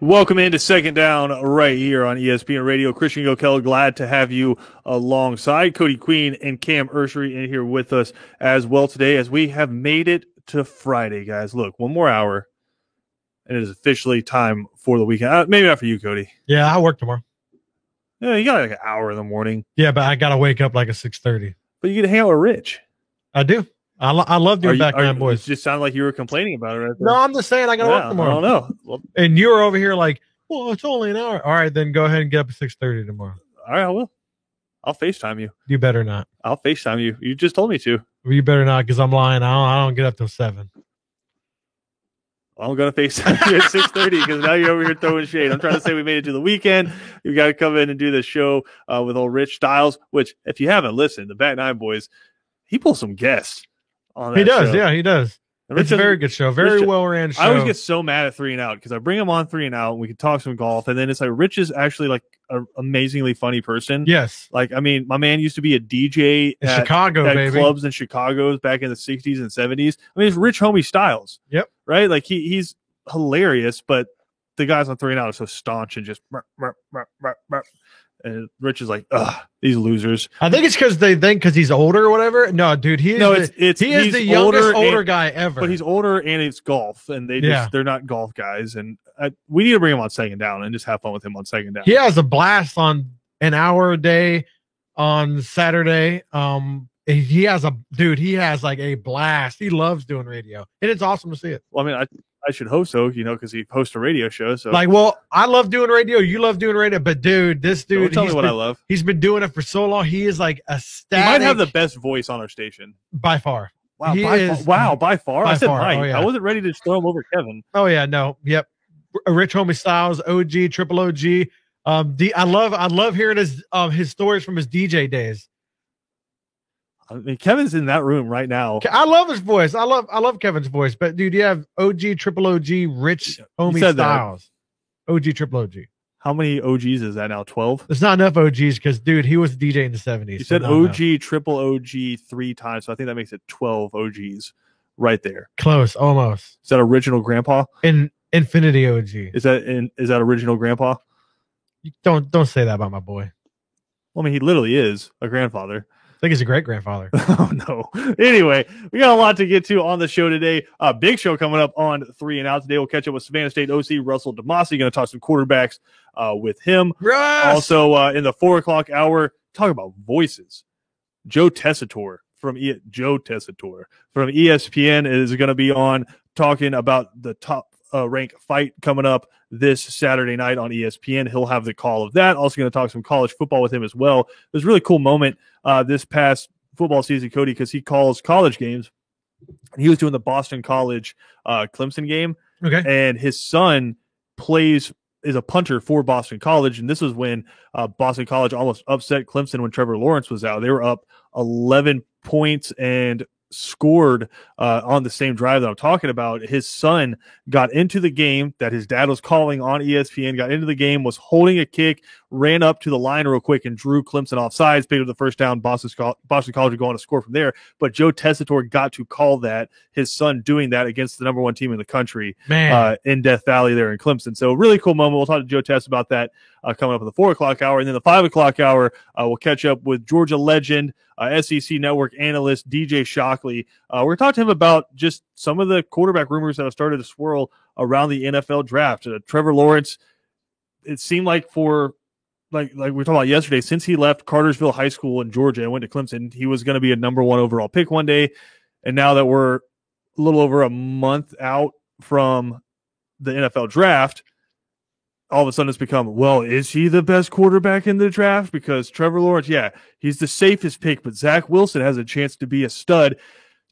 Welcome into Second Down right here on ESPN Radio. Christian Gokel, glad to have you alongside Cody Queen and Cam Ursery in here with us as well today as we have made it to Friday, guys. Look, one more hour, and it is officially time for the weekend. Maybe not for you, Cody. Yeah, I work tomorrow. Yeah, you got like an hour in the morning. Yeah, but I got to wake up like at 6:30. But you get to hang out with Rich. I do. I love doing Back Nine Boys. It just sounded like you were complaining about it right there. No, I'm just saying I got to work tomorrow. I don't know. Well, and you were over here like, well, it's only an hour. All right, then go ahead and get up at 6:30 tomorrow. All right, I will. I'll FaceTime you. You better not. I'll FaceTime you. You just told me to. You better not, because I'm lying. I don't get up till 7. I'm going to FaceTime you at 6:30 because now you're over here throwing shade. I'm trying to say we made it to the weekend. You got to come in and do the show with old Rich Styles, which, if you haven't listened, the Back Nine Boys, he pulls some guests on that He does, show. Yeah, he does. It's a very good show. Very well-ran show. I always get so mad at 3 and Out because I bring him on 3 and Out and we can talk some golf. And then it's like Rich is actually like an amazingly funny person. Yes. Like, I mean, my man used to be a DJ in Chicago, at clubs in Chicago back in the 60s and 70s. I mean, it's Rich Homie Styles. Yep. Right? Like, he's hilarious, but the guys on 3 and Out are so staunch and just and Rich is like, ugh, these losers. I think it's because they think because he's older or whatever. No, dude, he is the youngest older guy ever. But he's older and it's golf, and they're not golf guys. And we need to bring him on Second Down and just have fun with him on Second Down. He has a blast on an hour a day on Saturday. He has like a blast. He loves doing radio, and it's awesome to see it. Well, I mean, I should hope so, because he hosts a radio show. So, I love doing radio. You love doing radio, but this dude, tell me what I love. He's been doing it for so long. He is like a static. He might have the best voice on our station by far. Wow, by far. I said might. Oh, yeah. I wasn't ready to throw him over Kevin. Oh yeah, no, yep. Rich Homie Styles, OG, Triple OG. I love hearing his stories from his DJ days. I mean, Kevin's in that room right now. I love his voice. I love Kevin's voice. But dude, you have OG, Triple OG, Rich Homie Styles, OG, Triple OG. How many OGs is that now? 12. There's not enough OGs because dude, he was DJ in the 70s. You said OG, Triple OG 3 times, so I think that makes it 12 OGs right there. Close, almost. Is that original Grandpa? Infinity OG. Is that original Grandpa? Don't say that about my boy. Well, I mean, he literally is a grandfather. I think he's a great grandfather. Oh, no. Anyway, we got a lot to get to on the show today. Big show coming up on 3 and Out today. We'll catch up with Savannah State OC Russell DeMasi. Going to talk some quarterbacks with him. Russ! Also, in the 4 o'clock hour, talk about voices. Joe Tessitore from ESPN is going to be on talking about the top rank fight coming up this Saturday night on ESPN. He'll have the call of that. Also going to talk some college football with him as well. There's a really cool moment this past football season, Cody, because he calls college games. He was doing the Boston College Clemson game. Okay. And his son is a punter for Boston College. And this was when Boston College almost upset Clemson when Trevor Lawrence was out. They were up 11 points and scored on the same drive that I'm talking about. His son got into the game that his dad was calling on ESPN, got into the game, was holding a kick, ran up to the line real quick and drew Clemson offsides, picked up the first down. Boston College would go on to score from there. But Joe Tessitore got to call that, his son doing that against the number 1 team in the country in Death Valley there in Clemson. So really cool moment. We'll talk to Joe Tess about that coming up in the 4 o'clock hour. And then the 5 o'clock hour, we'll catch up with Georgia legend, SEC Network analyst DJ Shockley. We're going to talk to him about just some of the quarterback rumors that have started to swirl around the NFL draft. Trevor Lawrence, it seemed like like we were talking about yesterday, since he left Cartersville High School in Georgia and went to Clemson, he was going to be a number 1 overall pick one day. And now that we're a little over a month out from the NFL draft, all of a sudden it's become, well, is he the best quarterback in the draft? Because Trevor Lawrence, he's the safest pick, but Zach Wilson has a chance to be a stud.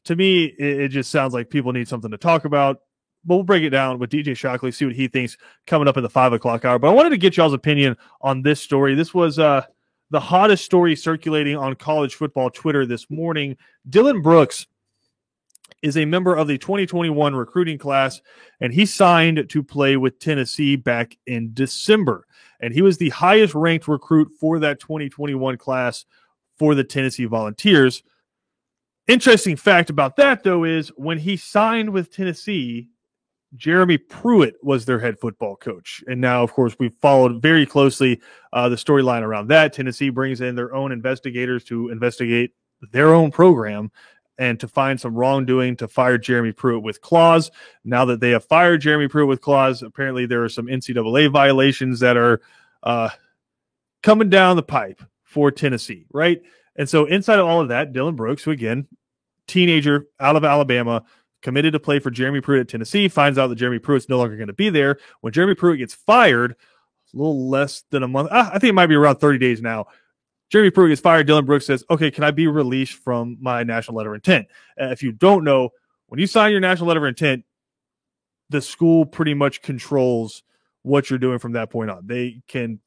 To me, it just sounds like people need something to talk about. But we'll break it down with DJ Shockley, see what he thinks coming up in the 5 o'clock hour. But I wanted to get y'all's opinion on this story. This was the hottest story circulating on college football Twitter this morning. Dylan Brooks is a member of the 2021 recruiting class, and he signed to play with Tennessee back in December. And he was the highest ranked recruit for that 2021 class for the Tennessee Volunteers. Interesting fact about that, though, is when he signed with Tennessee, Jeremy Pruitt was their head football coach. And now, of course, we've followed very closely the storyline around that. Tennessee brings in their own investigators to investigate their own program and to find some wrongdoing to fire Jeremy Pruitt with clause. Now that they have fired Jeremy Pruitt with clause, apparently there are some NCAA violations that are coming down the pipe for Tennessee, right? And so inside of all of that, Dylan Brooks, who again, teenager out of Alabama, committed to play for Jeremy Pruitt at Tennessee, finds out that Jeremy Pruitt's no longer going to be there. When Jeremy Pruitt gets fired, a little less than a month, I think it might be around 30 days now, Jeremy Pruitt gets fired. Dylan Brooks says, okay, can I be released from my national letter of intent? If you don't know, when you sign your national letter of intent, the school pretty much controls what you're doing from that point on. They can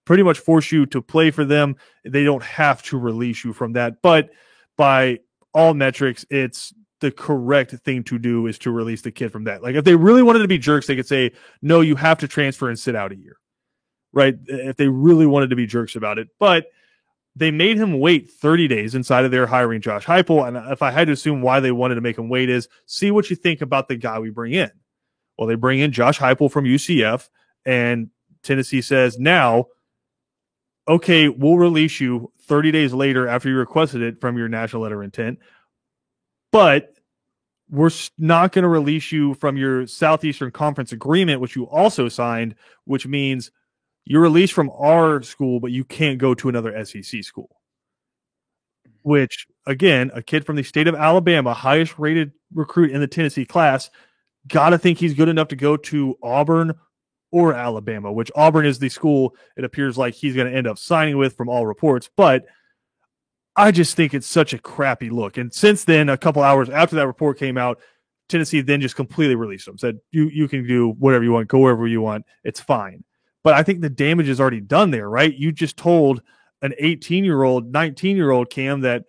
pretty much force you to play for them. They don't have to release you from that. But by all metrics, it's the correct thing to do is to release the kid from that. Like if they really wanted to be jerks, they could say, no, you have to transfer and sit out a year, right? If they really wanted to be jerks about it. But they made him wait 30 days inside of their hiring Josh Heupel. And if I had to assume why they wanted to make him wait is see what you think about the guy we bring in. Well, they bring in Josh Heupel from UCF, and Tennessee says, now, okay, we'll release you 30 days later after you requested it from your national letter of intent, but we're not going to release you from your Southeastern Conference agreement, which you also signed, which means you're released from our school, but you can't go to another SEC school. Which, again, a kid from the state of Alabama, highest rated recruit in the Tennessee class, got to think he's good enough to go to Auburn or Alabama, which Auburn is the school it appears like he's going to end up signing with from all reports. But I just think it's such a crappy look. And since then, a couple hours after that report came out, Tennessee then just completely released him, said, you can do whatever you want, go wherever you want, it's fine. But I think the damage is already done there, right? You just told an 18-year-old, 19-year-old Cam that,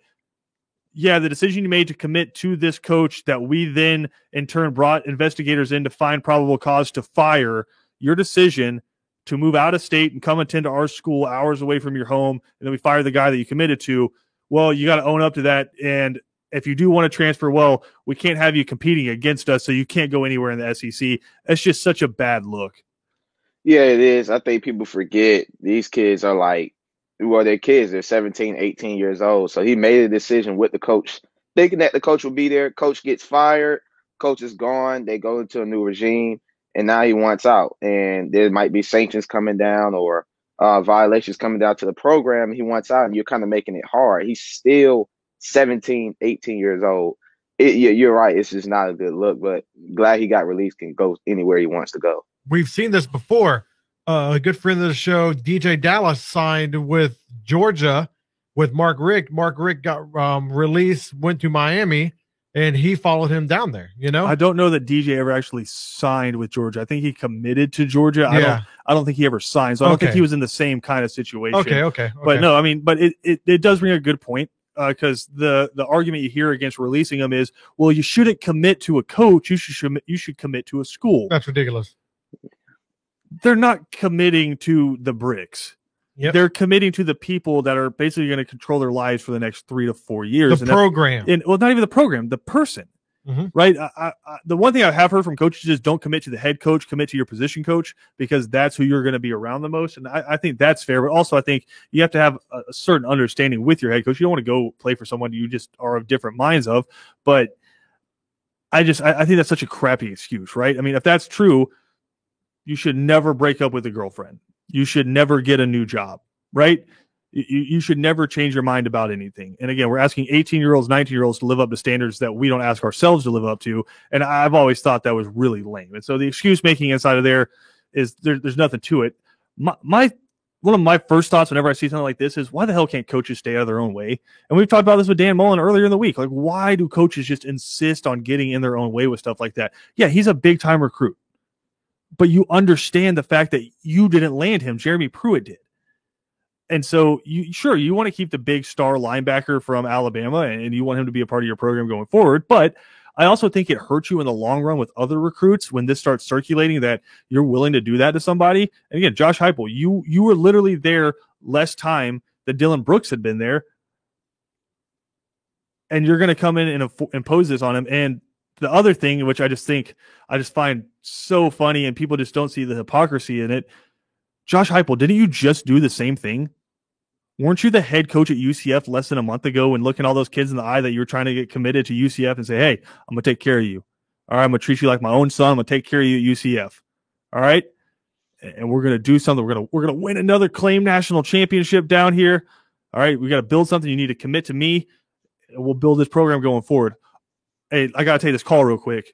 yeah, the decision you made to commit to this coach that we then in turn brought investigators in to find probable cause to fire, your decision to move out of state and come attend to our school hours away from your home, and then we fire the guy that you committed to, well, you got to own up to that. And if you do want to transfer, well, we can't have you competing against us, so you can't go anywhere in the SEC. That's just such a bad look. Yeah, it is. I think people forget these kids are like, well, they're kids. They're 17, 18 years old. So he made a decision with the coach, thinking that the coach will be there. Coach gets fired. Coach is gone. They go into a new regime, and now he wants out. And there might be sanctions coming down or violations coming down to the program. He wants out, and you're kind of making it hard. He's still 17, 18 years old. You're right. It's just not a good look, but glad he got released, can go anywhere he wants to go. We've seen this before. A good friend of the show, DJ Dallas, signed with Georgia with Mark Richt. Mark Richt got released, went to Miami, and he followed him down there. You know, I don't know that DJ ever actually signed with Georgia. I think he committed to Georgia. Yeah. I don't think he ever signed. So I don't think he was in the same kind of situation. Okay. But no, I mean, but it does bring a good point. Because the argument you hear against releasing them is, well, you shouldn't commit to a coach. You should commit to a school. That's ridiculous. They're not committing to the bricks. Yep. They're committing to the people that are basically going to control their lives for the next 3 to 4 years. The program. Well, not even the program, the person. Mm-hmm. Right. The one thing I have heard from coaches is don't commit to the head coach, commit to your position coach, because that's who you're going to be around the most. And I think that's fair. But also, I think you have to have a certain understanding with your head coach. You don't want to go play for someone you just are of different minds of. But I think that's such a crappy excuse, right? I mean, if that's true, you should never break up with a girlfriend. You should never get a new job, right? You should never change your mind about anything. And again, we're asking 18-year-olds, 19-year-olds to live up to standards that we don't ask ourselves to live up to. And I've always thought that was really lame. And so the excuse making inside of there is there's nothing to it. One of my first thoughts whenever I see something like this is, why the hell can't coaches stay out of their own way? And we've talked about this with Dan Mullen earlier in the week. Like, why do coaches just insist on getting in their own way with stuff like that? Yeah, he's a big-time recruit. But you understand the fact that you didn't land him. Jeremy Pruitt did. And so you want to keep the big star linebacker from Alabama and you want him to be a part of your program going forward. But I also think it hurts you in the long run with other recruits when this starts circulating that you're willing to do that to somebody. And again, Josh Heupel, you were literally there less time than Dylan Brooks had been there. And you're going to come in and impose this on him. And the other thing, which I just find so funny, and people just don't see the hypocrisy in it. Josh Heupel, didn't you just do the same thing? Weren't you the head coach at UCF less than a month ago and looking all those kids in the eye that you were trying to get committed to UCF and say, hey, I'm going to take care of you. All right, I'm going to treat you like my own son. I'm going to take care of you at UCF. All right? And we're going to do something. We're going to win another claim national championship down here. All right, we got to build something. You need to commit to me, and we'll build this program going forward. Hey, I got to take this call real quick.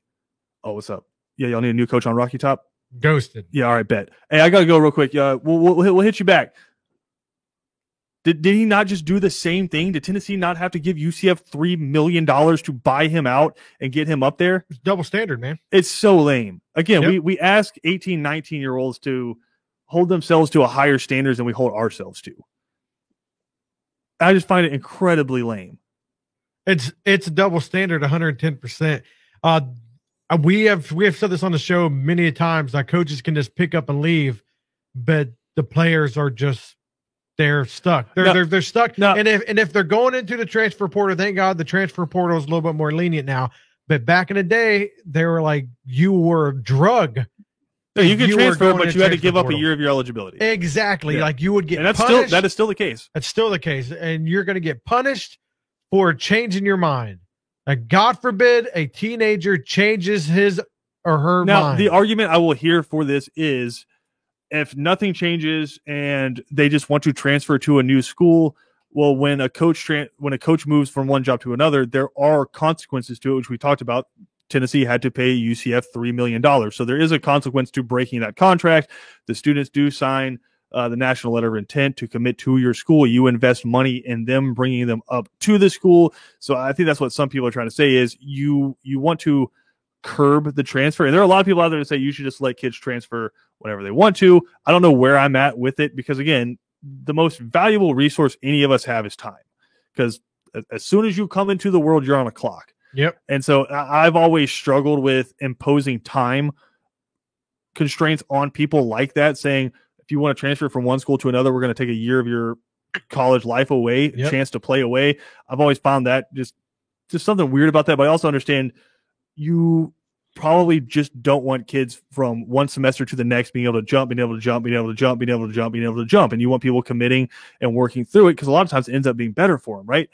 Oh, what's up? Yeah, y'all need a new coach on Rocky Top? Ghosted. Yeah, all right, bet. Hey, I got to go real quick. We'll hit you back. Did he not just do the same thing? Did Tennessee not have to give UCF $3 million to buy him out and get him up there? It's double standard, man. It's so lame. Again, Yep. we ask 18, 19-year-olds to hold themselves to a higher standards than we hold ourselves to. I just find it incredibly lame. It's a double standard, 110%. We have said this on the show many times. That coaches can just pick up and leave, but the players are just they're stuck. They're stuck. No. And if they're going into the transfer portal, thank God the transfer portal is a little bit more lenient now. But back in the day, they were like you were a drug. No, you could were transfer, going but to you had to transfer give up a portal. year of your eligibility. Exactly. Yeah. Like you would get And punished. that is still the case. That's still the case. And you're going to get punished for changing your mind. Like, God forbid a teenager changes his or her Now, mind. the argument I will hear for this is if nothing changes and they just want to transfer to a new school, well, when a coach moves from one job to another, there are consequences to it, which we talked about. Tennessee had to pay UCF $3 million. So there is a consequence to breaking that contract. The students do sign the national letter of intent to commit to your school. You invest money in them, bringing them up to the school. So I think that's what some people are trying to say is you want to curb the transfer. And there are a lot of people out there that say you should just let kids transfer whenever they want to. I don't know where I'm at with it because, again, the most valuable resource any of us have is time. Because as soon as you come into the world, you're on a clock. Yep. And so I've always struggled with imposing time constraints on people like that, saying, if you want to transfer from one school to another, we're going to take a year of your college life away, Yep. chance to play away. I've always found that just something weird about that. But I also understand you probably just don't want kids from one semester to the next being able to jump, being able to jump, being able to jump, being able to jump, being able to jump. And you want people committing and working through it because a lot of times it ends up being better for them, right?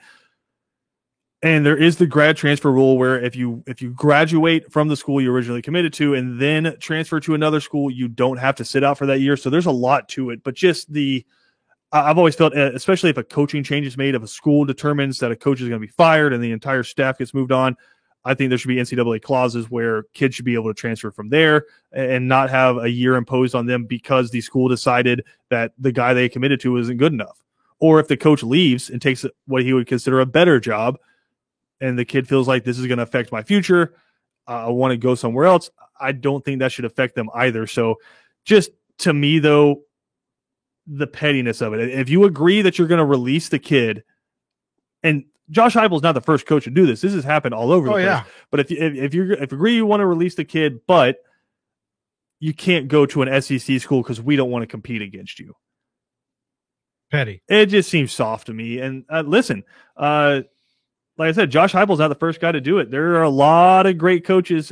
And there is the grad transfer rule where if you graduate from the school you originally committed to and then transfer to another school, you don't have to sit out for that year. So there's a lot to it. But just I've always felt, especially if a coaching change is made, if a school determines that a coach is going to be fired and the entire staff gets moved on, I think there should be NCAA clauses where kids should be able to transfer from there and not have a year imposed on them because the school decided that the guy they committed to isn't good enough. Or if the coach leaves and takes what he would consider a better job, and the kid feels like this is going to affect my future, I want to go somewhere else, I don't think that should affect them either. So just to me, though, the pettiness of it, if you agree that you're going to release the kid, and Josh Heupel is not the first coach to do this. This has happened all over the place. Yeah. But if you agree you want to release the kid, but you can't go to an SEC school because we don't want to compete against you. Petty. It just seems soft to me. And listen, like I said, Josh Heupel's not the first guy to do it. There are a lot of great coaches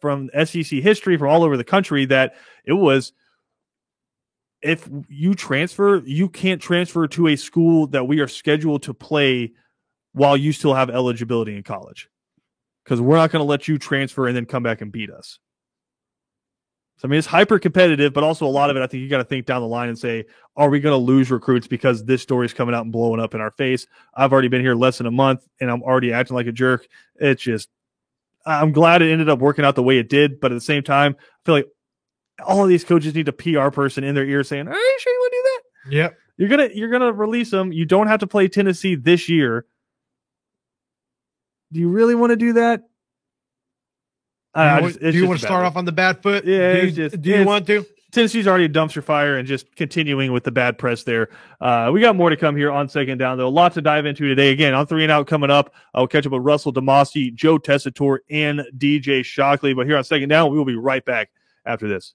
from SEC history from all over the country that it was, if you transfer, you can't transfer to a school that we are scheduled to play while you still have eligibility in college. Because we're not going to let you transfer and then come back and beat us. So, I mean, it's hyper competitive, but also a lot of it, I think you got to think down the line and say, are we going to lose recruits because this story is coming out and blowing up in our face? I've already been here less than a month and I'm already acting like a jerk. It's just, I'm glad it ended up working out the way it did. But at the same time, I feel like all of these coaches need a PR person in their ear saying, are you sure you want to do that? Yep. You're gonna release them. You don't have to play Tennessee this year. Do you really want to do that? Do you want to start off on the bad foot? Yeah. Do you want to? Tennessee's already a dumpster fire and just continuing with the bad press there. We got more to come here on Second Down, though. A lot to dive into today. Again, on 3 and Out coming up, I'll catch up with Russell DeMasi, Joe Tessitore, and DJ Shockley. But here on Second Down, we will be right back after this.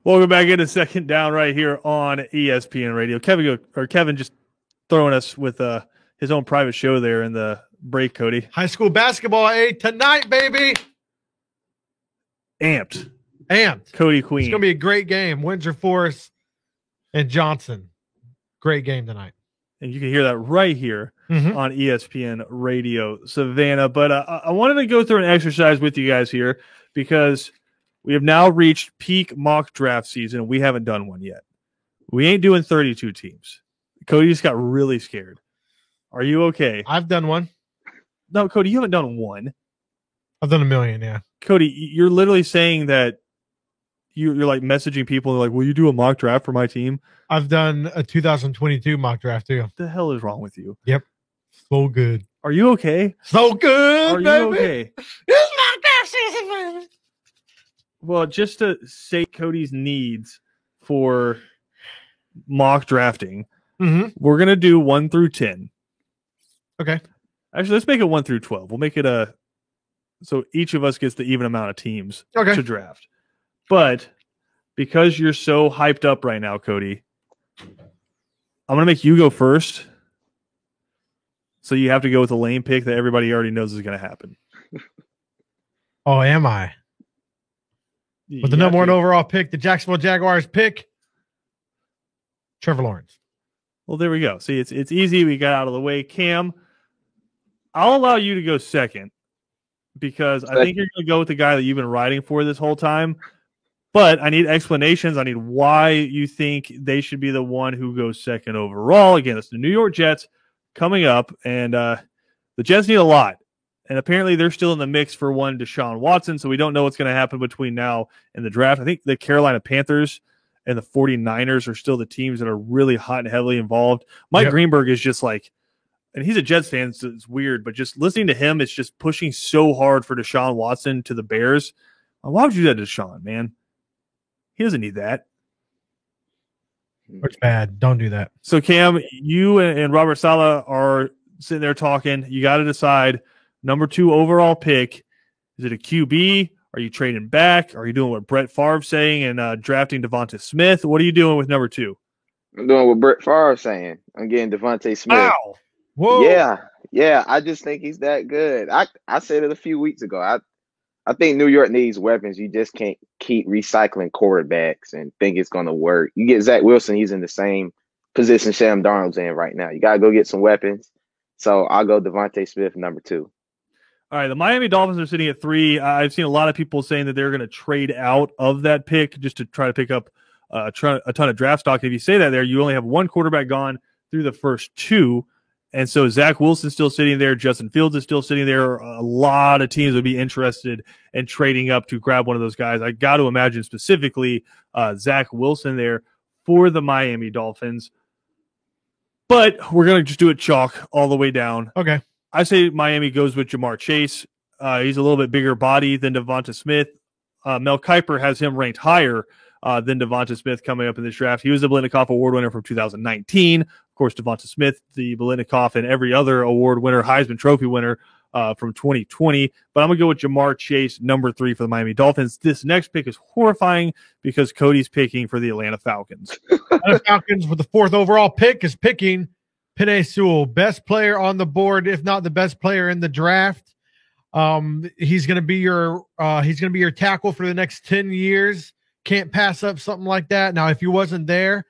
Welcome back into Second Down right here on ESPN Radio. Kevin just throwing us with his own private show there in the break, Cody. High school basketball, tonight, baby. Amped. It's Cody Queen. going to be a great game. Windsor Forest and Johnson. Great game tonight. And you can hear that right here on ESPN Radio Savannah. But I wanted to go through an exercise with you guys here because we have now reached peak mock draft season, and we haven't done one yet. We ain't doing 32 teams. Cody just got really scared. Are you okay? I've done one. No, Cody, you haven't done one. I've done a million, yeah. Cody, you're literally saying that you're like messaging people and they're like, will you do a mock draft for my team? I've done a 2022 mock draft too. What the hell is wrong with you? Yep. So good. Are you okay? So good, Are baby. you okay? It's mock draft season, baby. Well, just to state Cody's needs for mock drafting, we're going to do 1 through 10. Okay. Actually, let's make it 1 through 12. We'll make it so each of us gets the even amount of teams to draft. But because you're so hyped up right now, Cody, I'm going to make you go first. So you have to go with a lame pick that everybody already knows is going to happen. Oh, am I? With the number one overall pick, the Jacksonville Jaguars pick, Trevor Lawrence. Well, there we go. See, it's easy. We got out of the way. Cam, I'll allow you to go second because I think you're going to go with the guy that you've been riding for this whole time. But I need explanations. I need why you think they should be the one who goes second overall. Again, it's the New York Jets coming up, and the Jets need a lot. And apparently they're still in the mix for one Deshaun Watson, so we don't know what's going to happen between now and the draft. I think the Carolina Panthers and the 49ers are still the teams that are really hot and heavily involved. Mike Greenberg is just like, and he's a Jets fan, so it's weird, but just listening to him, it's just pushing so hard for Deshaun Watson to the Bears. Why would you do that to Deshaun, man? He doesn't need that. It's bad. Don't do that. So, Cam, you and Robert Saleh are sitting there talking. You got to decide. Number 2 overall pick. Is it a QB? Are you trading back? Are you doing what Brett Favre's saying and drafting Devonta Smith? What are you doing with number 2? I'm doing what Brett Favre's saying. I'm getting Devonta Smith. Wow. Whoa. Yeah. I just think he's that good. I said it a few weeks ago. I think New York needs weapons. You just can't keep recycling quarterbacks and think it's going to work. You get Zach Wilson, he's in the same position Sam Darnold's in right now. You got to go get some weapons. So I'll go Devonta Smith, number 2. All right, the Miami Dolphins are sitting at 3. I've seen a lot of people saying that they're going to trade out of that pick just to try to pick up a ton of draft stock. If you say that there, you only have one quarterback gone through the first 2. And so Zach Wilson's still sitting there. Justin Fields is still sitting there. A lot of teams would be interested in trading up to grab one of those guys. I got to imagine specifically Zach Wilson there for the Miami Dolphins. But we're going to just do it chalk all the way down. Okay. I say Miami goes with Jamar Chase. He's a little bit bigger body than Devonta Smith. Mel Kiper has him ranked higher than Devonta Smith coming up in this draft. He was the Biletnikoff Award winner from 2019. Of course, Devonta Smith, the Biletnikoff and every other award winner, Heisman Trophy winner from 2020. But I'm going to go with Jamar Chase, number 3 for the Miami Dolphins. This next pick is horrifying because Cody's picking for the Atlanta Falcons. Atlanta Falcons with the 4th overall pick is picking Penei Sewell, best player on the board, if not the best player in the draft. He's going to be your tackle for the next 10 years. Can't pass up something like that. Now, if he wasn't there,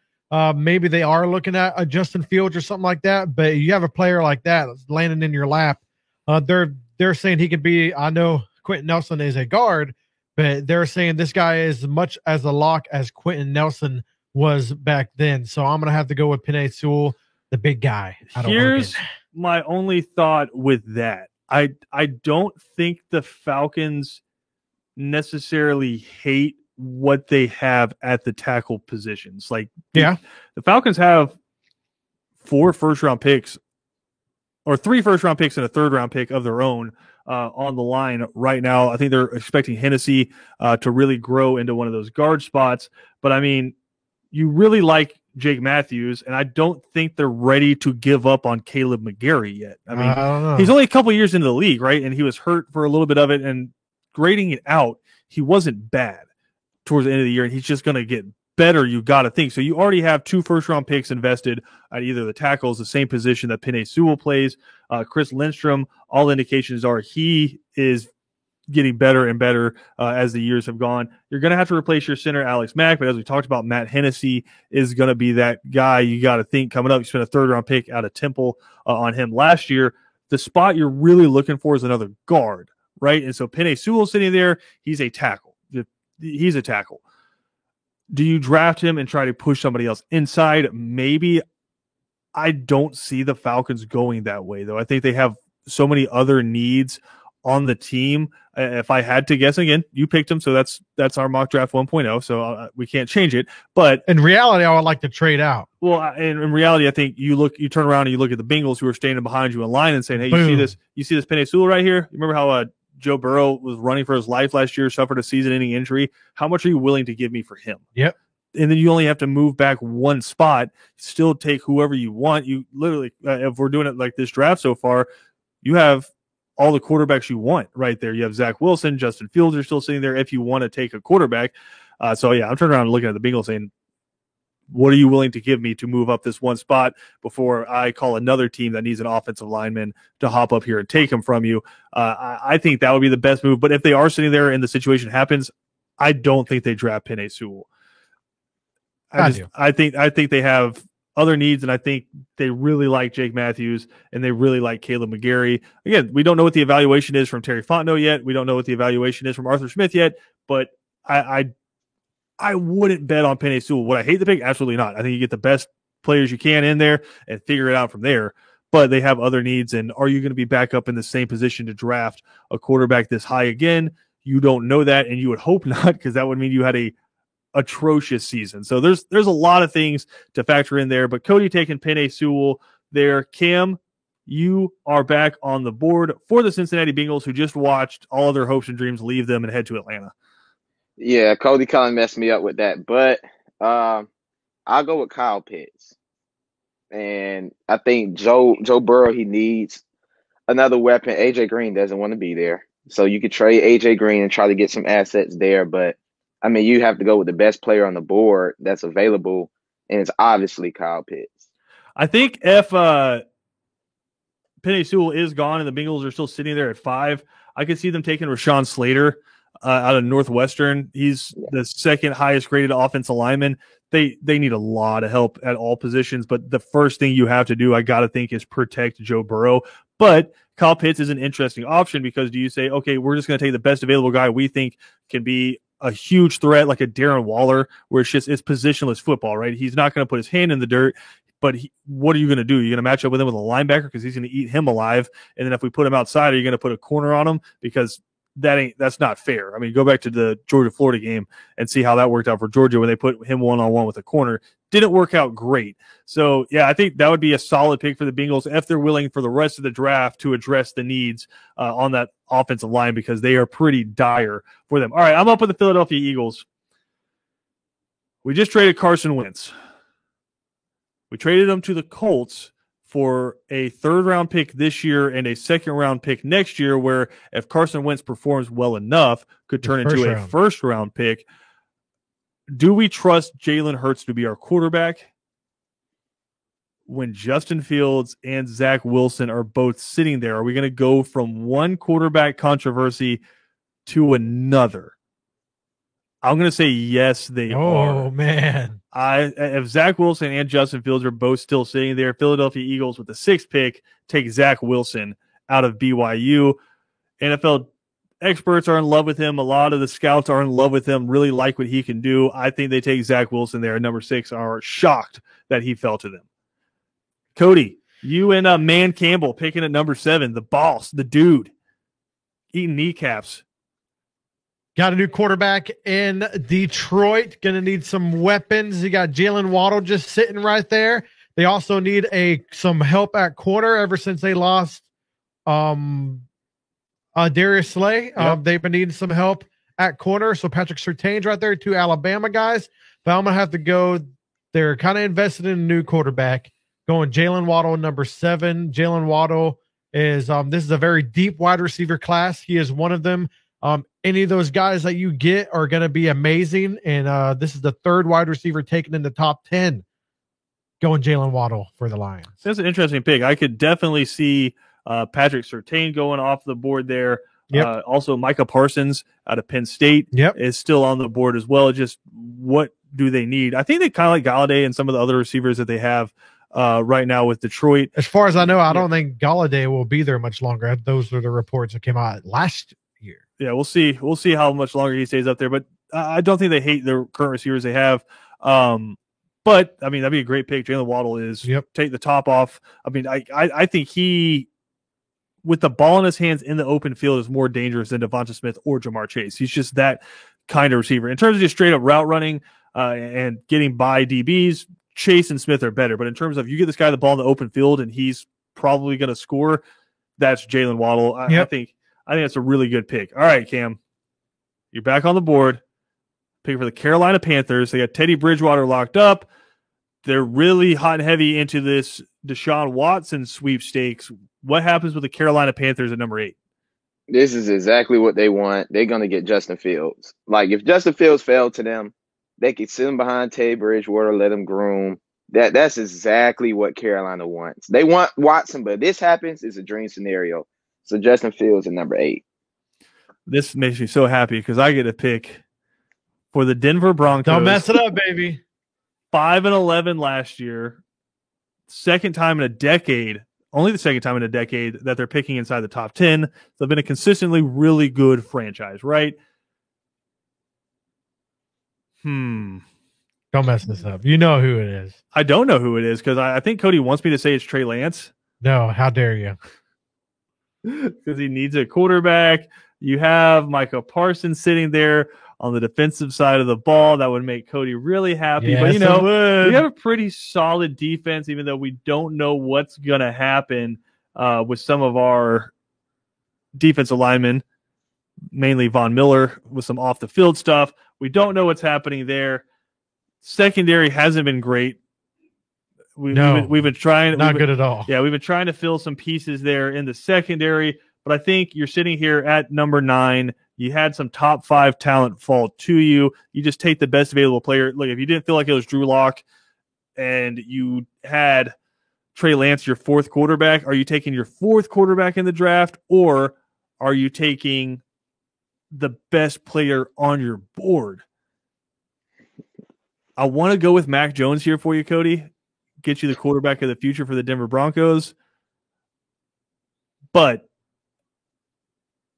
maybe they are looking at a Justin Fields or something like that. But you have a player like that landing in your lap. They're saying he could be. I know Quentin Nelson is a guard, but they're saying this guy is as much as a lock as Quentin Nelson was back then. So I'm going to have to go with Penei Sewell. The big guy. Here's my only thought with that. I don't think the Falcons necessarily hate what they have at the tackle positions. Like, the Falcons have 4 first-round picks or 3 first-round picks and a third-round pick of their own on the line right now. I think they're expecting Hennessy to really grow into one of those guard spots. But, I mean, you really like Jake Matthews, and I don't think they're ready to give up on Caleb McGarry yet. I mean, I don't know. He's only a couple years into the league, right? And he was hurt for a little bit of it, and grading it out, he wasn't bad. towards the end of the year, and he's just going to get better, you got to think. So you already have 2 first-round picks invested at either the tackles, the same position that Penei Sewell plays. Chris Lindstrom, all indications are he is getting better and better as the years have gone. You're going to have to replace your center, Alex Mack, but as we talked about, Matt Hennessy is going to be that guy you got to think coming up. You spent a 3rd-round pick out of Temple on him last year. The spot you're really looking for is another guard, right? And so Penei Sewell sitting there, he's a tackle. He's a tackle. Do you draft him and try to push somebody else inside? Maybe. I don't see the Falcons going that way, though. I think they have so many other needs on the team. If I had to guess, again, you picked him, so that's our mock draft 1.0, so we can't change it. But in reality, I would like to trade out. Well, in reality, I think you turn around and you look at the Bengals who are standing behind you in line and saying, "Hey, Boom. you see this Penei Sewell right here? You remember how Joe Burrow was running for his life last year, suffered a season-ending injury? How much are you willing to give me for him?" Yep. And then you only have to move back one spot, still take whoever you want. You literally, if we're doing it like this draft so far, you have all the quarterbacks you want right there. You have Zach Wilson, Justin Fields are still sitting there if you want to take a quarterback. So, yeah, I'm turning around and looking at the Bengals saying, what are you willing to give me to move up this one spot before I call another team that needs an offensive lineman to hop up here and take him from you? I think that would be the best move. But if they are sitting there and the situation happens, I don't think they draft Penei Sewell. I think they have other needs, and I think they really like Jake Matthews and they really like Caleb McGarry. Again, we don't know what the evaluation is from Terry Fontenot yet. We don't know what the evaluation is from Arthur Smith yet, but I wouldn't bet on Penei Sewell. Would I hate the pick? Absolutely not. I think you get the best players you can in there and figure it out from there. But they have other needs, and are you going to be back up in the same position to draft a quarterback this high again? You don't know that, and you would hope not, because that would mean you had a atrocious season. So there's a lot of things to factor in there. But Cody taking Penei Sewell there. Cam, you are back on the board for the Cincinnati Bengals, who just watched all of their hopes and dreams leave them and head to Atlanta. Yeah, Cody kind of messed me up with that, but I'll go with Kyle Pitts. And I think Joe Burrow, he needs another weapon. AJ Green doesn't want to be there. So you could trade AJ Green and try to get some assets there. But, I mean, you have to go with the best player on the board that's available, and it's obviously Kyle Pitts. I think if Penei Sewell is gone and the Bengals are still sitting there at 5, I could see them taking Rashawn Slater out of Northwestern. He's the second highest graded offensive lineman. They need a lot of help at all positions, but the first thing you have to do, I got to think, is protect Joe Burrow. But Kyle Pitts is an interesting option, because do you say, okay, we're just going to take the best available guy we think can be a huge threat, like a Darren Waller, where it's positionless football, right? He's not going to put his hand in the dirt, but what are you going to do? You're going to match up with him with a linebacker because he's going to eat him alive. And then if we put him outside, are you going to put a corner on him? Because that's not fair. I mean, go back to the Georgia-Florida game and see how that worked out for Georgia when they put him one-on-one with a corner. Didn't work out great. So, yeah, I think that would be a solid pick for the Bengals if they're willing for the rest of the draft to address the needs on that offensive line, because they are pretty dire for them. All right, I'm up with the Philadelphia Eagles. We just traded Carson Wentz. We traded him to the Colts for a 3rd-round pick this year and a 2nd-round pick next year, where if Carson Wentz performs well enough, could turn into a 1st-round pick. Do we trust Jalen Hurts to be our quarterback when Justin Fields and Zach Wilson are both sitting there? Are we going to go from one quarterback controversy to another? I'm going to say yes, they are. Oh, man. If Zach Wilson and Justin Fields are both still sitting there, Philadelphia Eagles with the 6th pick take Zach Wilson out of BYU. NFL experts are in love with him. A lot of the scouts are in love with him, really like what he can do. I think they take Zach Wilson there at number 6, are shocked that he fell to them. Cody, you and Man Campbell picking at number 7, the boss, the dude, eating kneecaps. Got a new quarterback in Detroit. Going to need some weapons. You got Jalen Waddle just sitting right there. They also need some help at corner ever since they lost Darius Slay. Yep. They've been needing some help at corner. So Patrick Surtain's right there, 2 Alabama guys. But I'm going to have to go. They're kind of invested in a new quarterback. Going Jalen Waddle, number 7. Jalen Waddle is this is a very deep wide receiver class. He is one of them. any of those guys that you get are going to be amazing. And this is the third wide receiver taken in the top 10. Going Jalen Waddle for the Lions. That's an interesting pick. I could definitely see Patrick Surtain going off the board there. Yep. Also, Micah Parsons out of Penn State is still on the board as well. Just what do they need? I think they kind of like Galladay and some of the other receivers that they have right now with Detroit. As far as I know, I don't think Galladay will be there much longer. Those are the reports that came out last year. Yeah, we'll see. We'll see how much longer he stays up there. But I don't think they hate the current receivers they have. But I mean, that'd be a great pick. Jalen Waddle is take the top off. I mean, I think he, with the ball in his hands in the open field, is more dangerous than Devonta Smith or Jamar Chase. He's just that kind of receiver. In terms of just straight up route running and getting by DBs, Chase and Smith are better. But in terms of you get this guy the ball in the open field and he's probably going to score, that's Jalen Waddle. I think that's a really good pick. All right, Cam, you're back on the board. Pick for the Carolina Panthers. They got Teddy Bridgewater locked up. They're really hot and heavy into this Deshaun Watson sweepstakes. What happens with the Carolina Panthers at number 8? This is exactly what they want. They're going to get Justin Fields. Like, if Justin Fields fell to them, they could sit him behind Teddy Bridgewater, let him groom. That's exactly what Carolina wants. They want Watson, but if this happens, it's a dream scenario. So Justin Fields at number 8. This makes me so happy because I get a pick for the Denver Broncos. Don't mess it up, baby. 5-11 last year. Second time in a decade. Only the second time in a decade that they're picking inside the top 10. They've been a consistently really good franchise, right? Don't mess this up. You know who it is. I don't know who it is because I think Cody wants me to say it's Trey Lance. No, how dare you? Because he needs a quarterback. You have Micah Parsons sitting there on the defensive side of the ball. That would make Cody really happy. Yes, but, we have a pretty solid defense, even though we don't know what's going to happen with some of our defensive linemen, mainly Von Miller, with some off-the-field stuff. We don't know what's happening there. Secondary hasn't been great. We've been trying. Not good at all. Yeah, we've been trying to fill some pieces there in the secondary. But I think you're sitting here at number 9. You had some top 5 talent fall to you. You just take the best available player. Look, if you didn't feel like it was Drew Lock and you had Trey Lance, your 4th quarterback, are you taking your 4th quarterback in the draft, or are you taking the best player on your board? I want to go with Mac Jones here for you, Cody. Get you the quarterback of the future for the Denver Broncos. But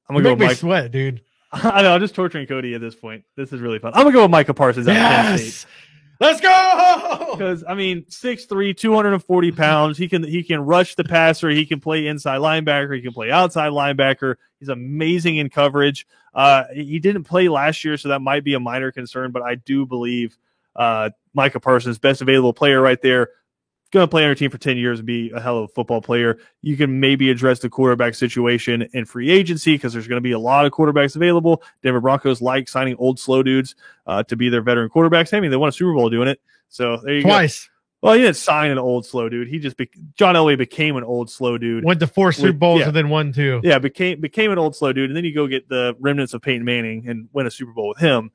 I'm going to go with Mike. Sweat, dude. I know, I'm just torturing Cody at this point. This is really fun. I'm going to go with Micah Parsons out of Penn State. Let's go! Because, 6'3", 240 pounds. He can rush the passer. He can play inside linebacker. He can play outside linebacker. He's amazing in coverage. He didn't play last year, so that might be a minor concern, but I do believe Micah Parsons, best available player right there, going to play on your team for 10 years and be a hell of a football player. You can maybe address the quarterback situation in free agency because there's going to be a lot of quarterbacks available. Denver Broncos like signing old slow dudes to be their veteran quarterbacks. I mean, they won a Super Bowl doing it. So there you Twice. Go. Well, he didn't sign an old slow dude. He just John Elway became an old slow dude. Went to 4 Super Bowls and then won 2. Yeah, became an old slow dude, and then you go get the remnants of Peyton Manning and win a Super Bowl with him.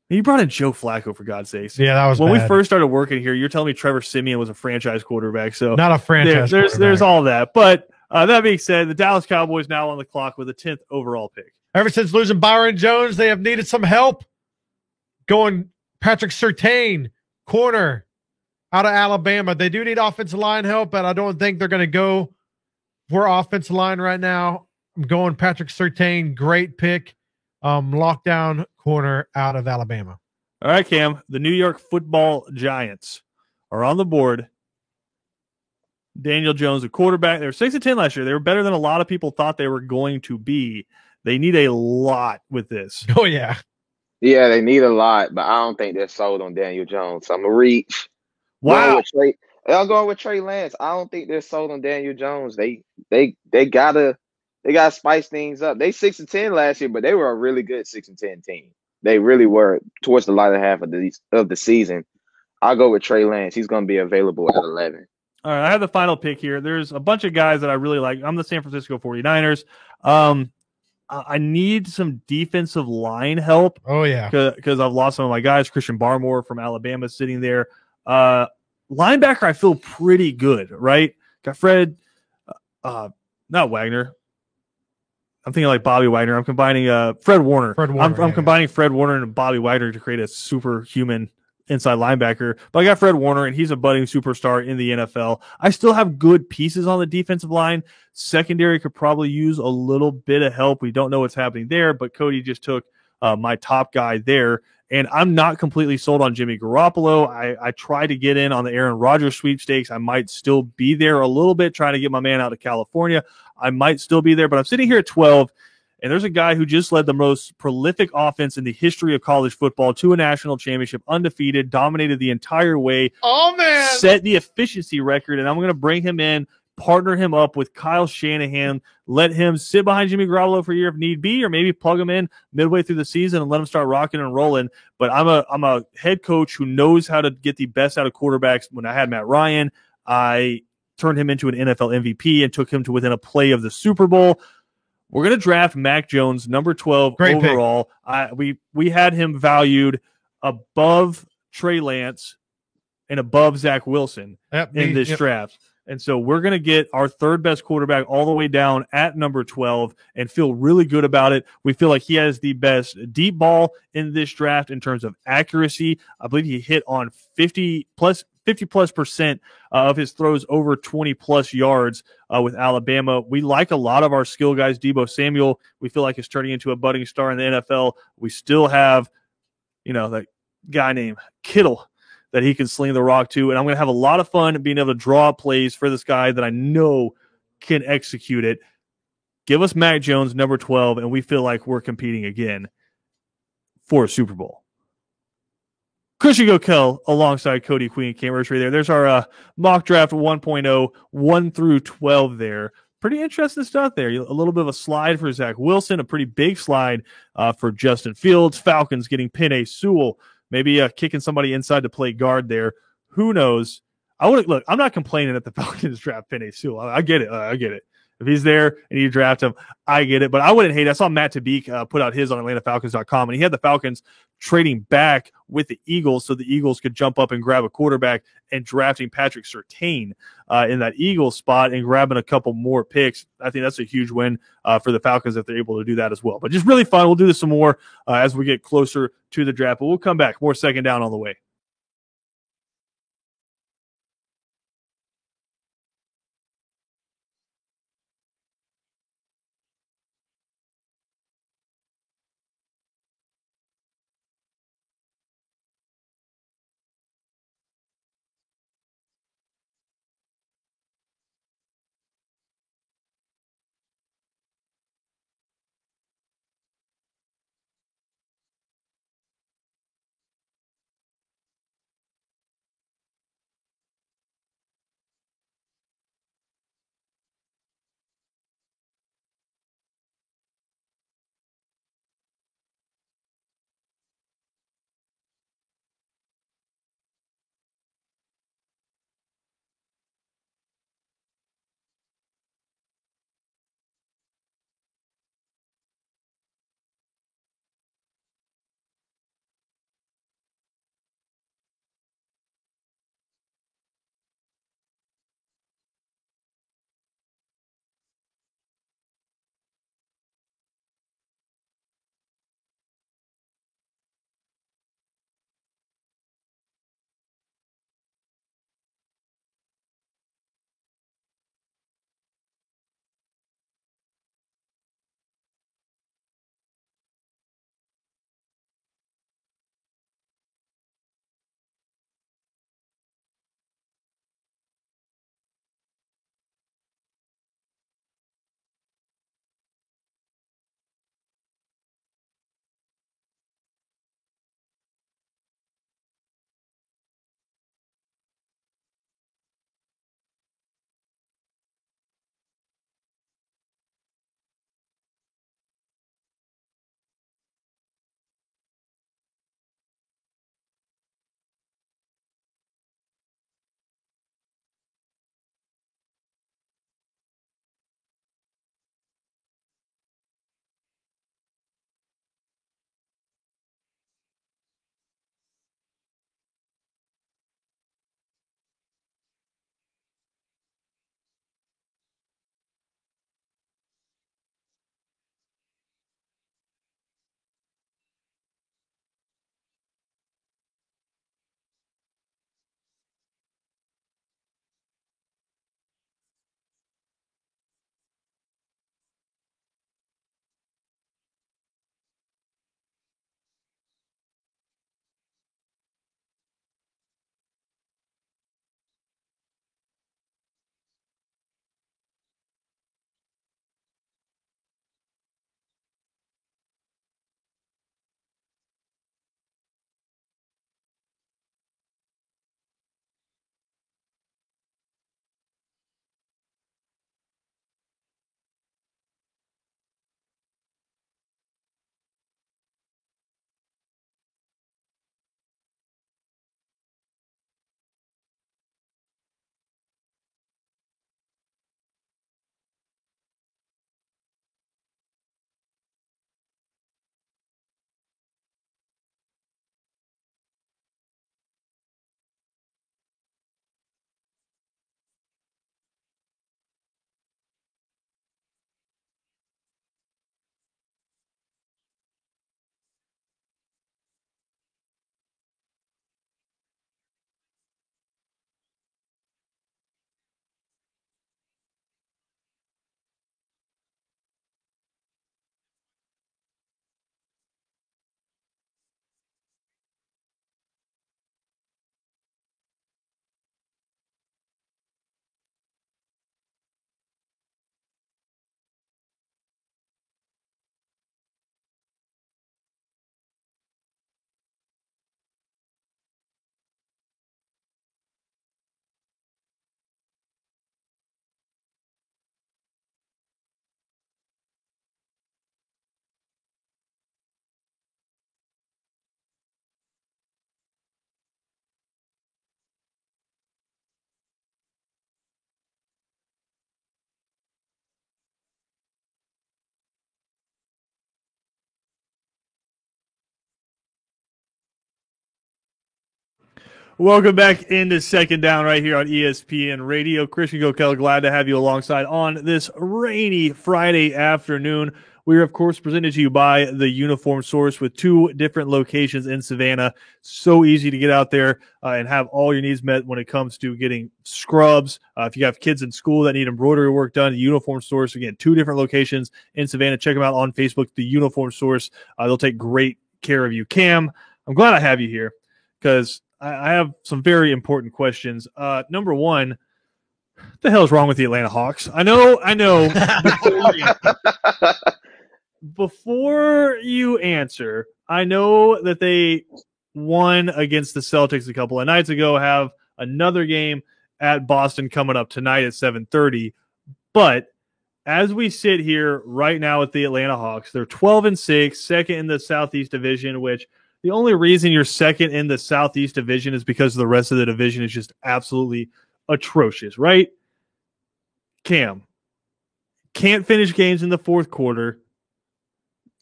You brought in Joe Flacco, for God's sakes. Yeah, that was when bad. we first started working here. You're telling me Trevor Siemian was a franchise quarterback, so not a franchise. There's all that. But that being said, the Dallas Cowboys now on the clock with a 10th overall pick. Ever since losing Byron Jones, they have needed some help. Going Patrick Surtain, corner out of Alabama. They do need offensive line help, but I don't think they're going to go for offensive line right now. I'm going Patrick Surtain, great pick. Lockdown corner out of Alabama. All right, Cam. The New York Football Giants are on the board. Daniel Jones, a quarterback. They were 6-10 last year. They were better than a lot of people thought they were going to be. They need a lot with this. Oh, yeah. Yeah, they need a lot, but I don't think they're sold on Daniel Jones. So I'm going to reach. Wow. I'm going with Trey Lance. I don't think they're sold on Daniel Jones. They gotta spice things up. They 6-10 last year, but they were a really good 6-10 team. They really were towards the latter half of the season. I'll go with Trey Lance. He's going to be available at 11. All right, I have the final pick here. There's a bunch of guys that I really like. I'm the San Francisco 49ers. I need some defensive line help Oh yeah. because I've lost some of my guys. Christian Barmore from Alabama sitting there. Linebacker, I feel pretty good, right? Got Fred, not Wagner. I'm thinking like Bobby Wagner. I'm combining Fred Warner. Fred Warner, I'm yeah, combining Fred Warner and Bobby Wagner to create a superhuman inside linebacker. But I got Fred Warner, and he's a budding superstar in the NFL. I still have good pieces on the defensive line. Secondary could probably use a little bit of help. We don't know what's happening there, but Cody just took my top guy there. And I'm not completely sold on Jimmy Garoppolo. I try to get in on the Aaron Rodgers sweepstakes. I might still be there a little bit, trying to get my man out of California. I might still be there, but I'm sitting here at 12, and there's a guy who just led the most prolific offense in the history of college football to a national championship, undefeated, dominated the entire way. Oh man, set the efficiency record, and I'm going to bring him in, partner him up with Kyle Shanahan, let him sit behind Jimmy Garoppolo for a year if need be, or maybe plug him in midway through the season and let him start rocking and rolling. But I'm a head coach who knows how to get the best out of quarterbacks. When I had Matt Ryan, I turned him into an NFL MVP and took him to within a play of the Super Bowl. We're going to draft Mac Jones, number 12 Great overall. We had him valued above Trey Lance and above Zach Wilson in this draft. And so we're going to get our third best quarterback all the way down at number 12 and feel really good about it. We feel like he has the best deep ball in this draft in terms of accuracy. I believe he hit on 50 plus percent of his throws over 20 plus yards with Alabama. We like a lot of our skill guys. Deebo Samuel, we feel like is turning into a budding star in the NFL. We still have, that guy named Kittle that he can sling the rock to. And I'm going to have a lot of fun being able to draw plays for this guy that I know can execute it. Give us Mac Jones, number 12, and we feel like we're competing again for a Super Bowl. Christian Gokel alongside Cody Queen and Cam Ursery there. There's our mock draft 1.0, 1 through 12 there. Pretty interesting stuff there. A little bit of a slide for Zach Wilson, a pretty big slide for Justin Fields. Falcons getting Penei Sewell. Maybe kicking somebody inside to play guard there. Who knows? Look, I'm not complaining that the Falcons draft Penei Sewell. I get it. I get it. If he's there and you draft him, I get it. But I wouldn't hate it. I saw Matt Tabik put out his on AtlantaFalcons.com, and he had the Falcons trading back with the Eagles so the Eagles could jump up and grab a quarterback and drafting Patrick Surtain in that Eagles spot and grabbing a couple more picks. I think that's a huge win for the Falcons if they're able to do that as well. But just really fun. We'll do this some more as we get closer to the draft. But we'll come back. More second down on the way. Welcome back into Second Down right here on ESPN Radio. Christian Gokel, glad to have you alongside on this rainy Friday afternoon. We are, of course, presented to you by the Uniform Source with 2 different locations in Savannah. So easy to get out there and have all your needs met when it comes to getting scrubs. If you have kids in school that need embroidery work done, the Uniform Source, again, 2 different locations in Savannah. Check them out on Facebook, the Uniform Source. They'll take great care of you. Cam, I'm glad I have you here because I have some very important questions. Number one, what the hell is wrong with the Atlanta Hawks? I know. Before you answer, I know that they won against the Celtics a couple of nights ago, have another game at Boston coming up tonight at 7:30. But as we sit here right now with the Atlanta Hawks, they're 12-6, second in the Southeast Division, which the only reason you're second in the Southeast Division is because the rest of the division is just absolutely atrocious, right? Cam, can't finish games in the fourth quarter,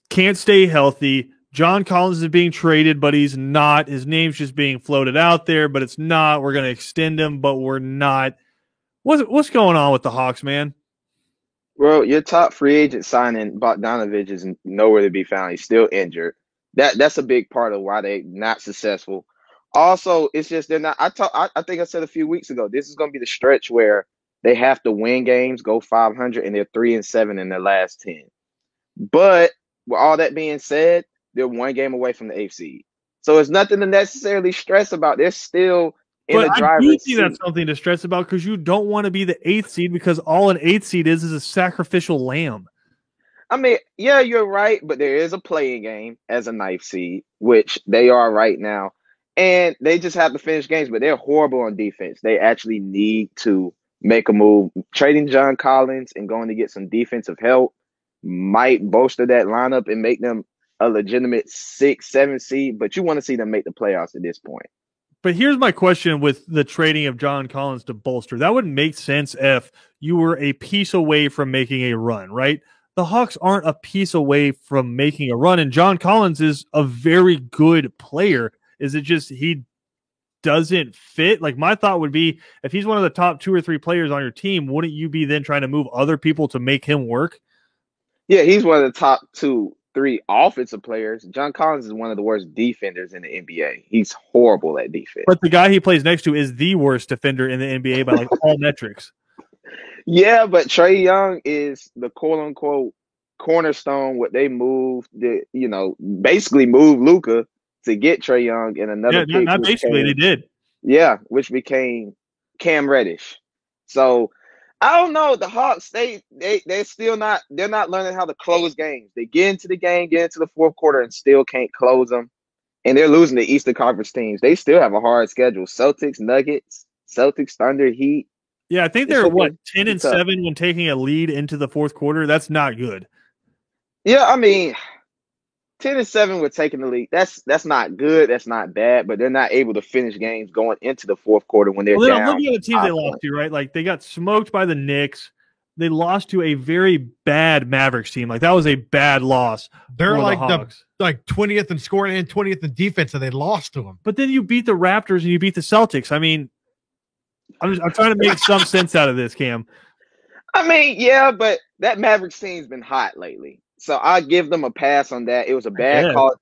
can't stay healthy. John Collins is being traded, but he's not. His name's just being floated out there, but it's not. We're going to extend him, but we're not. What's going on with the Hawks, man? Well, your top free agent signing, Bogdanovich, is nowhere to be found. He's still injured. That's a big part of why they're not successful. Also, it's just they're not. I think I said a few weeks ago, this is going to be the stretch where they have to win games, go 500, and they're 3-7 in their last 10. But with all that being said, they're 1 game away from the 8th seed. So it's nothing to necessarily stress about. They're still in the driver's seat. That's something to stress about because you don't want to be the 8th seed because all an 8th seed is a sacrificial lamb. I mean, yeah, you're right, but there is a playing game as a 9th seed, which they are right now. And they just have to finish games, but they're horrible on defense. They actually need to make a move. Trading John Collins and going to get some defensive help might bolster that lineup and make them a legitimate 6-7 seed, but you want to see them make the playoffs at this point. But here's my question with the trading of John Collins to bolster. That would make sense if you were a piece away from making a run, right? The Hawks aren't a piece away from making a run, and John Collins is a very good player. Is it just he doesn't fit? Like, my thought would be if he's one of the top 2 or 3 players on your team, wouldn't you be then trying to move other people to make him work? Yeah, he's one of the top 2, 3 offensive players. John Collins is one of the worst defenders in the NBA. He's horrible at defense. But the guy he plays next to is the worst defender in the NBA by all metrics. Yeah, but Trae Young is the quote-unquote cornerstone. What they moved, basically moved Luka to get Trae Young and another pick. Not basically, they did. Yeah, which became Cam Reddish. So I don't know. The Hawks, they're still not. They're not learning how to close games. They get into the game, get into the fourth quarter, and still can't close them. And they're losing to Eastern Conference teams. They still have a hard schedule. Celtics, Nuggets, Celtics, Thunder, Heat. Yeah, I think they're 10-7 when taking a lead into the fourth quarter. That's not good. Yeah, I mean, 10-7 with taking the lead. That's not good. That's not bad. But they're not able to finish games going into the fourth quarter when they're down. I'm looking at the team they lost to, right? Like, they got smoked by the Knicks. They lost to a very bad Mavericks team. Like, that was a bad loss. They're like the 20th in scoring and 20th in defense, and they lost to them. But then you beat the Raptors and you beat the Celtics. I mean, I'm trying to make some sense out of this, Cam. I mean, yeah, but that Mavericks team's been hot lately, so I give them a pass on that. It was a bad call.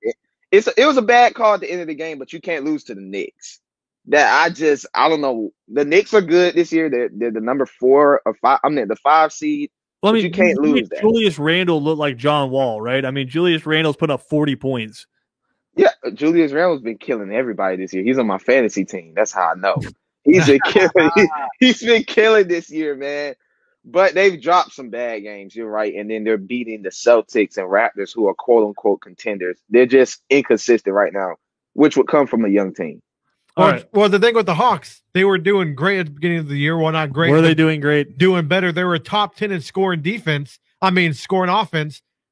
It was a bad call at the end of the game, but you can't lose to the Knicks. I don't know. The Knicks are good this year. They're the number 4 or 5. I mean, the 5 seed. Well, I mean, you can't lose that. Julius Randle looked like John Wall, right? I mean, Julius Randle's put up 40 points. Yeah, Julius Randle's been killing everybody this year. He's on my fantasy team. That's how I know. He's been killing. He's been killing this year, man. But they've dropped some bad games. You're right, and then they're beating the Celtics and Raptors, who are quote unquote contenders. They're just inconsistent right now, which would come from a young team. All right. Well, the thing with the Hawks, they were doing great at the beginning of the year. Well, not great. Were they doing great? Doing better. They were top 10 in scoring offense.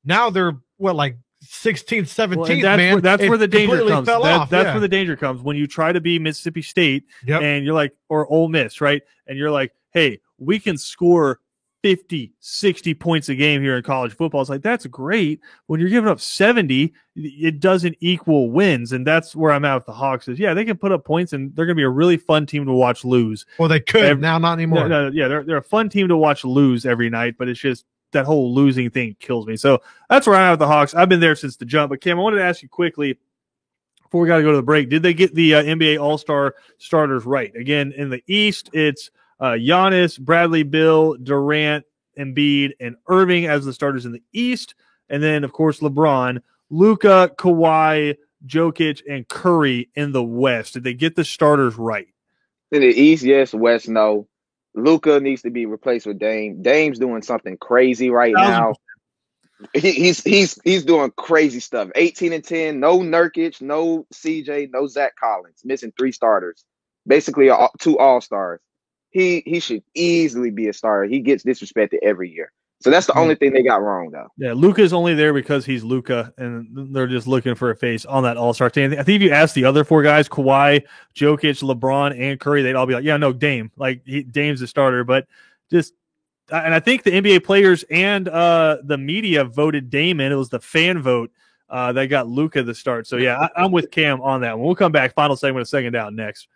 Now they're like 16th, 17th, man. That's where the danger comes. That's where the danger comes when you try to be Mississippi State and you're like, or Ole Miss, right? And you're like, hey, we can score 50, 60 points a game here in college football. It's like, that's great. When you're giving up 70, it doesn't equal wins. And that's where I'm at with the Hawks is, yeah, they can put up points and they're going to be a really fun team to watch lose. Well, they could now, not anymore. Yeah, they're a fun team to watch lose every night, but it's just that whole losing thing kills me. So that's where I'm at with the Hawks. I've been there since the jump. But Cam, I wanted to ask you quickly before we got to go to the break, did they get the NBA All-Star starters right? Again, in the East, it's Giannis, Bradley Beal, Durant, Embiid, and Irving as the starters in the East. And then, of course, LeBron, Luka, Kawhi, Jokic, and Curry in the West. Did they get the starters right? In the East, yes. West, no. Luka needs to be replaced with Dame. Dame's doing something crazy right now. He's doing crazy stuff. 18-10, no Nurkic, no CJ, no Zach Collins, missing 3 starters, basically 2 all-stars. He should easily be a starter. He gets disrespected every year. So that's the only thing they got wrong, though. Yeah, Luka's only there because he's Luka, and they're just looking for a face on that All-Star team. I think if you ask the other 4 guys, Kawhi, Jokic, LeBron, and Curry, they'd all be like, yeah, no, Dame. Like, Dame's the starter. But just – and I think the NBA players and the media voted Dame in. It was the fan vote that got Luka the start. So, yeah, I'm with Cam on that one. We'll come back. Final segment of Second Down next.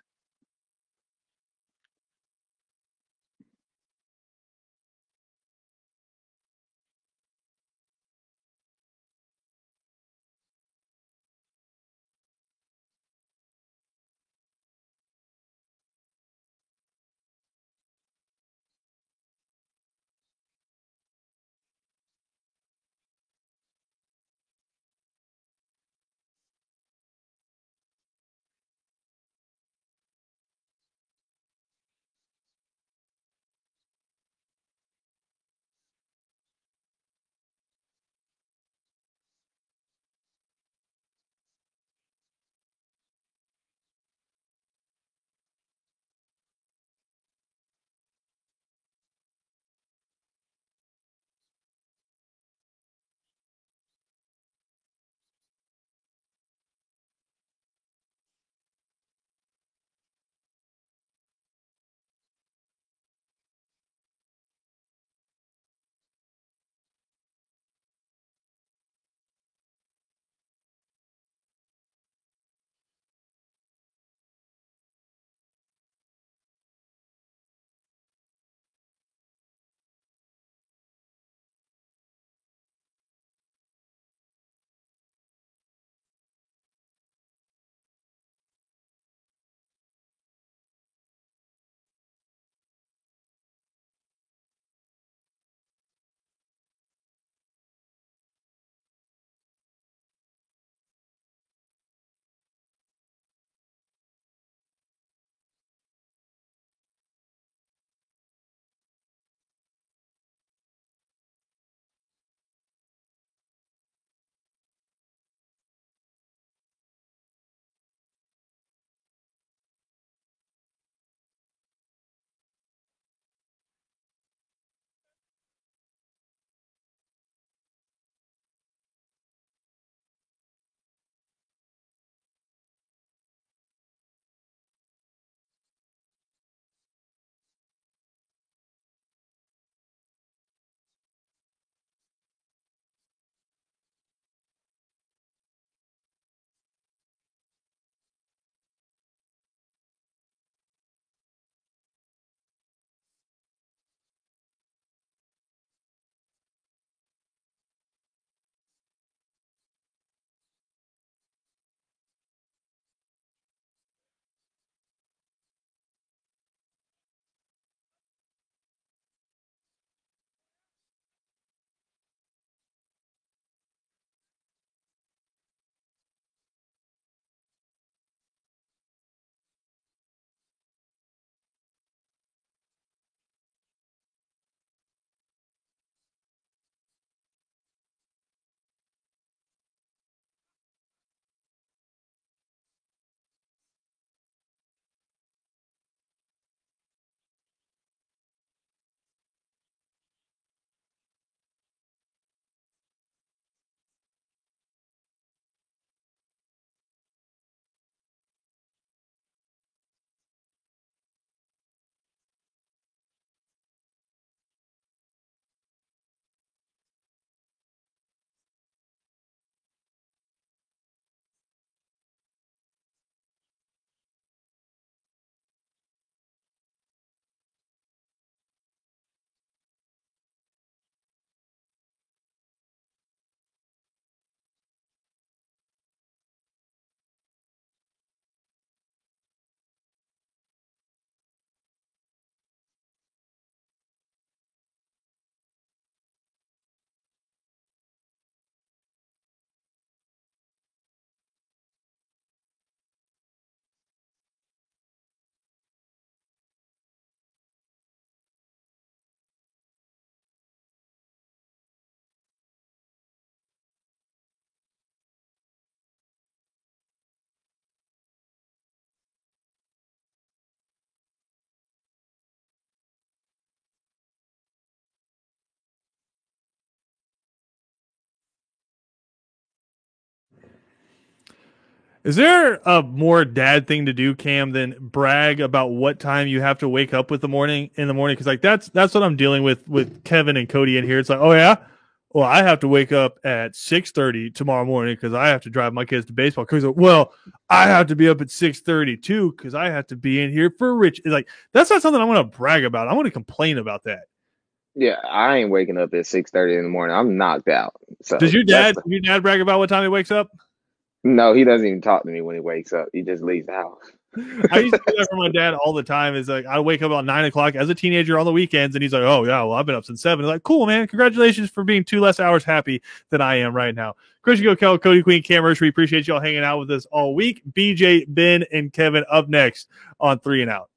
Is there a more dad thing to do, Cam, than brag about what time you have to wake up in the morning? Because like that's what I'm dealing with Kevin and Cody in here. It's like, oh yeah, well I have to wake up at 6:30 tomorrow morning because I have to drive my kids to baseball. Because well, I have to be up at 6:30 too because I have to be in here for Rich. It's like that's not something I want to brag about. I want to complain about that. Yeah, I ain't waking up at 6:30 in the morning. I'm knocked out. So Does your dad brag about what time he wakes up? No, he doesn't even talk to me when he wakes up. He just leaves the house. I used to do that for my dad all the time. Is like I wake up about 9 o'clock as a teenager on the weekends, and he's like, "Oh yeah, well I've been up since 7." Like, cool, man. Congratulations for being 2 less hours happy than I am right now. Christian Gokel, Cody Queen, Cam Hirsch, we appreciate y'all hanging out with us all week. BJ, Ben, and Kevin up next on 3 and Out.